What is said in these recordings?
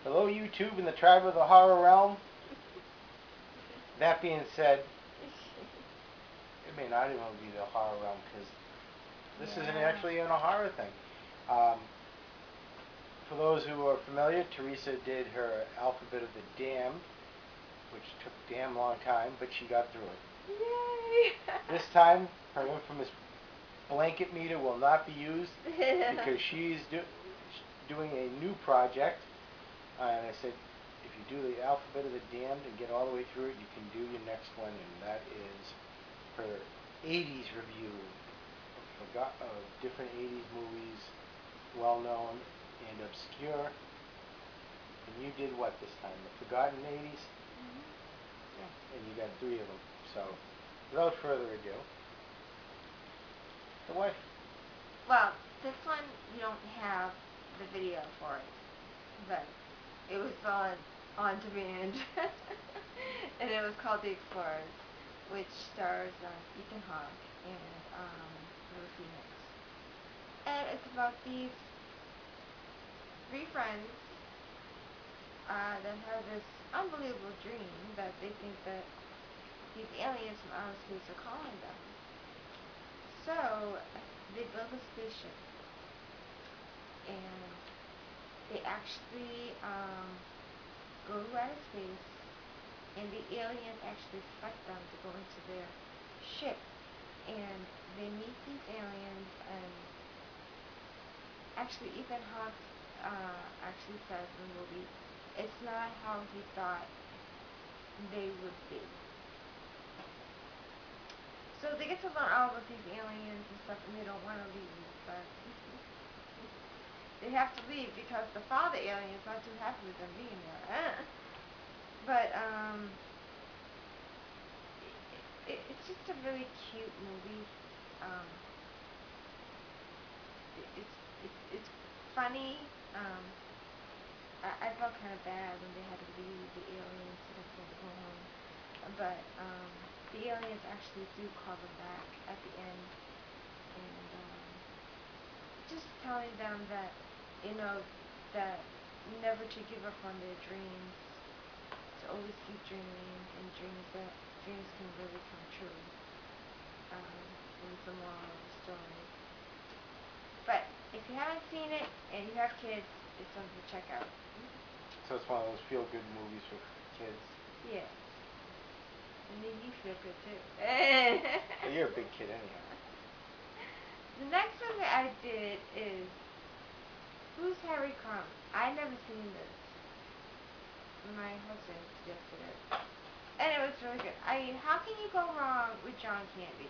Hello, YouTube and the tribe of the horror realm. That being said, it may not even be the horror realm because this isn't actually even a horror thing. For those who are familiar, Teresa did her Alphabet of the Damned, which took a damn long time, but she got through it. Yay! This time, her infamous blanket meter will not be used because she's doing a new project. And I said, if you do the Alphabet of the Damned and get all the way through it, you can do your next one, and that is her 80s review of different 80s movies, well-known and obscure. And you did what this time? The Forgotten 80s? Mm-hmm. Yeah, and you got 3 of them. So, without further ado, the wife. Well, this one you don't have the video for it, but it was on demand, and it was called The Explorers, which stars Ethan Hawke and River Phoenix, and it's about these 3 friends that have this unbelievable dream that they think that these aliens from outer space are calling them. So they build a spaceship, and they actually go to outer space, and the aliens actually select them to go into their ship, and they meet these aliens, and actually Ethan Hawke actually says in the movie, it's not how he thought they would be. So they get to learn all about these aliens and stuff, and they don't want to leave, but they have to leave because the father alien is not too happy with them being there. But it's just a really cute movie. Um, it's funny. I felt kind of bad when they had to leave the aliens and they had to go home, but the aliens actually do call them back at the end, and just telling them that, that never to give up on their dreams, to always keep dreaming, and dreams can really come true. Is the moral of the story. But if you haven't seen it and you have kids, it's something to check out. So it's one of those feel-good movies for kids. Yeah. And then you feel good too. Well, you're a big kid anyhow. The next one that I did is Who's Harry Crumb? I never seen this. My husband suggested it, and it was really good. I mean, how can you go wrong with John Candy?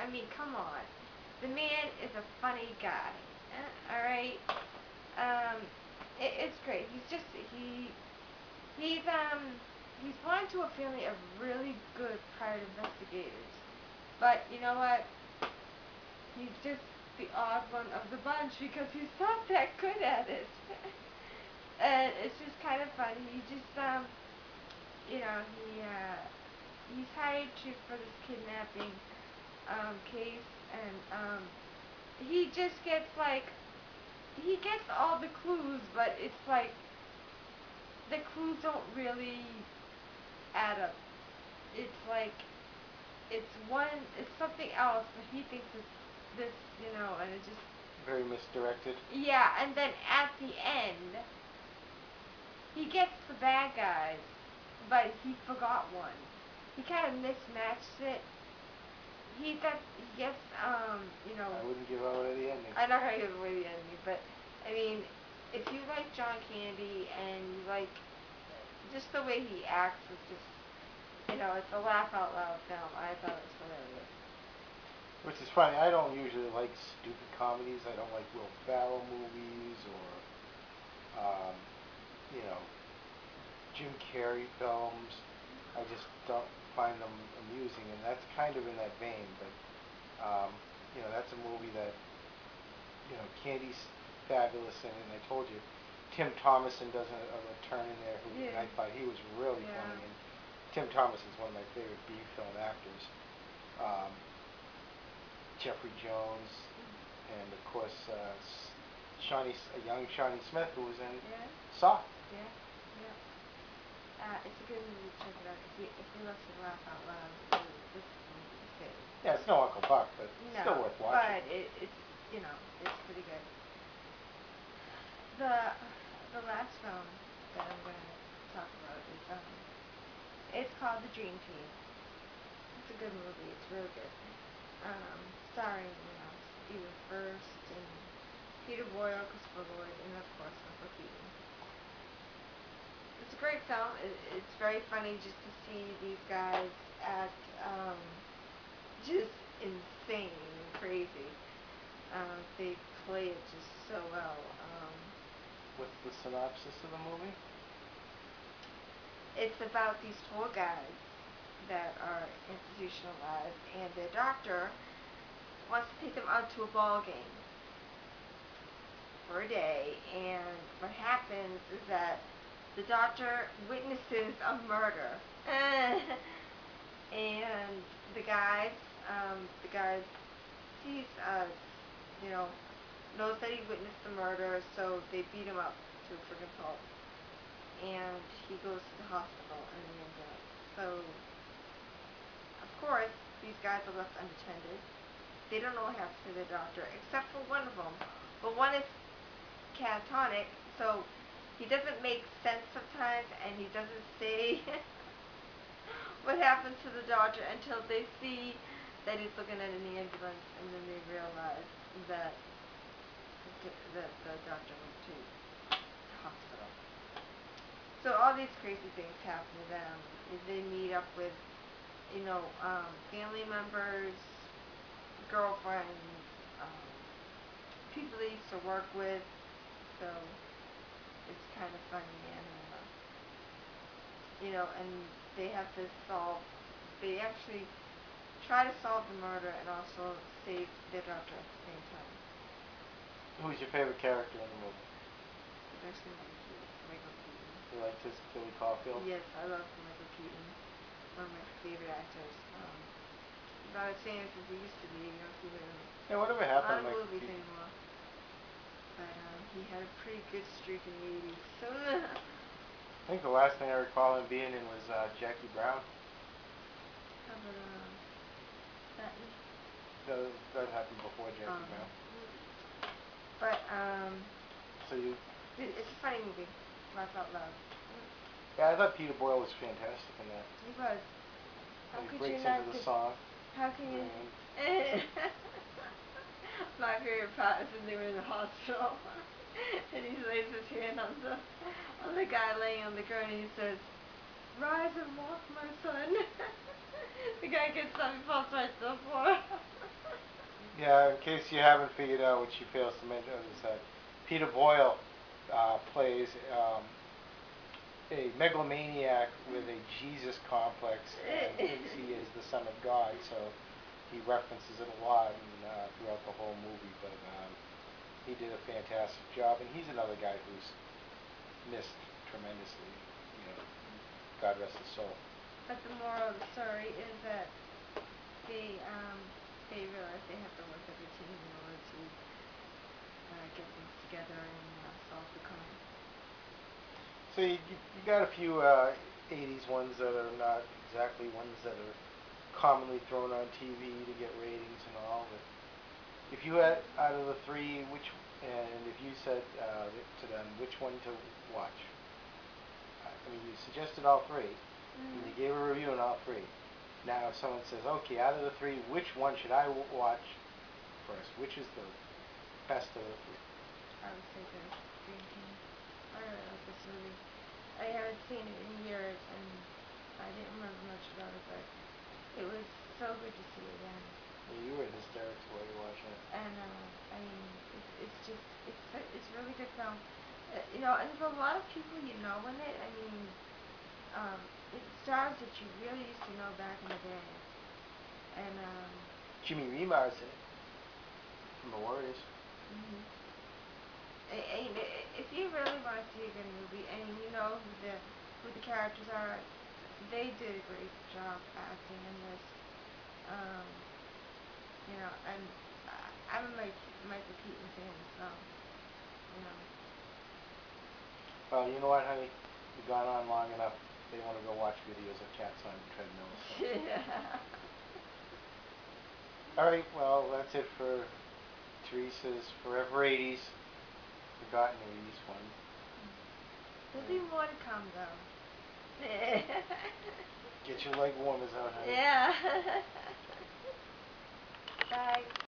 I mean, come on. The man is a funny guy. All right. Um, it's great. He's he's born to a family of really good private investigators. But you know what? He's just the odd one of the bunch because he's not that good at it. And it's just kind of funny. He just you know, he's hired to for this kidnapping case, and he just gets he gets all the clues, but it's like the clues don't really add up. It's like it's something else, but he thinks it's this, and it just Very misdirected. yeah. And then at the end, he gets the bad guys, but he forgot one. He kind of mismatched it. He gets I wouldn't give away the ending. I'm not gonna give away the ending, but I mean, if you like John Candy and you like just the way he acts, it's just it's a laugh out loud film. I thought it was hilarious. Which is funny. I don't usually like stupid comedies. I don't like Will Ferrell movies or, um, you know, Jim Carrey films. I just don't find them amusing, and that's kind of in that vein. But that's a movie that Candy's fabulous in it. And I told you, Tim Thomason does a turn in there, and I thought he was really funny. And Tim Thomas is one of my favorite B film actors. Um, Jeffrey Jones, and of course young Shawnee Smith, who was in Saw. Yeah. It's a good movie. Check it out. If you love to laugh out loud, this movie is good. Yeah, it's no Uncle Buck, but still No, worth watching. but it's it's pretty good. The the last film that I'm gonna talk about is it's called The Dream Team. It's a good movie. It's really good. Starring Stephen First and Peter Boyle, Christopher Lloyd, and of course Michael Keaton. It's a great film. It's very funny just to see these guys act just insane and crazy. They play it just so well. What's the synopsis of the movie? It's about these four guys that are institutionalized, and their doctor wants to take them out to a ball game for a day. And what happens is that the doctor witnesses a murder, and the guy sees, you know, knows that he witnessed the murder, so they beat him up to a friggin' pulp. And he goes to the hospital in the ambulance. So, of course, these guys are left unattended. They don't know what happened to their doctor, except for one of them. But one is catatonic, so he doesn't make sense sometimes, and he doesn't say what happened to the doctor until they see that he's looking at an ambulance, and then they realize that the doctor went to the hospital. So all these crazy things happen to them. They meet up with, family members, girlfriends, um, people they used to work with. So it's kind of funny, and they have to solve. They actually try to solve the murder and also save their doctor at the same time. Who's your favorite character in the movie? It's actually Michael Keaton. You liked his Billy Caulfield? Yes, I love Michael Keaton. One of my favorite actors. Not as famous as he used to be. You don't see him in Yeah, whatever a lot happened of to Michael movies Keaton? anymore. But he had a pretty good streak in the 80s. So, I think the last thing I recall him being in was Jackie Brown. how about Patton? That happened before Jackie Brown. But So you? it's a funny movie. Laugh out loud. Yeah, I thought Peter Boyle was fantastic in that. He was. How When he could you breaks not? into the song. How can you? And My favorite part is when they were in the hospital, and he lays his hand on the guy laying on the ground, and he says, "Rise and walk, my son." The guy gets up and falls right to the floor. yeah, in case you haven't figured out what she fails to mention is that Peter Boyle plays a megalomaniac with a Jesus complex and thinks he is the son of God. So he references it a lot throughout the whole movie. But he did a fantastic job, and he's another guy who's missed tremendously. You know, God rest his soul. But the moral of the story is that they um, they realize they have to work as a team in order to get things together and solve the crime. So you got a few 80s ones that are not exactly ones that are commonly thrown on TV to get ratings and all. But if you had out of the three, and if you said to them which one to watch, I mean you suggested all three, and you gave a review on all three. Now if someone says, okay, out of the three, which one should I watch first? Which is the best of the three? I would say the Dream Team. I really like this movie. I haven't seen it in years, and I didn't remember much about it, but it was so good to see it again. Yeah, you were in hysterics while you were watching it. And I mean, it's just it's a really good film. And there's a lot of people in it. I mean, it's stars that you really used to know back in the day, and Jimmy Remar's in it from the Warriors. mhm. If you really want to see a good movie, and you know who the characters are, they did a great job acting in this. Um, and I'm a Michael Keaton fan, so you know. Well, you know what, honey? We've gone on long enough. they want to go watch videos of cats on treadmills. So. Yeah. All right, well, that's it for Teresa's Forever 80s, Forgotten 80s one. There'll be more to come, though. Get your leg warmers out, honey. Yeah. Bye.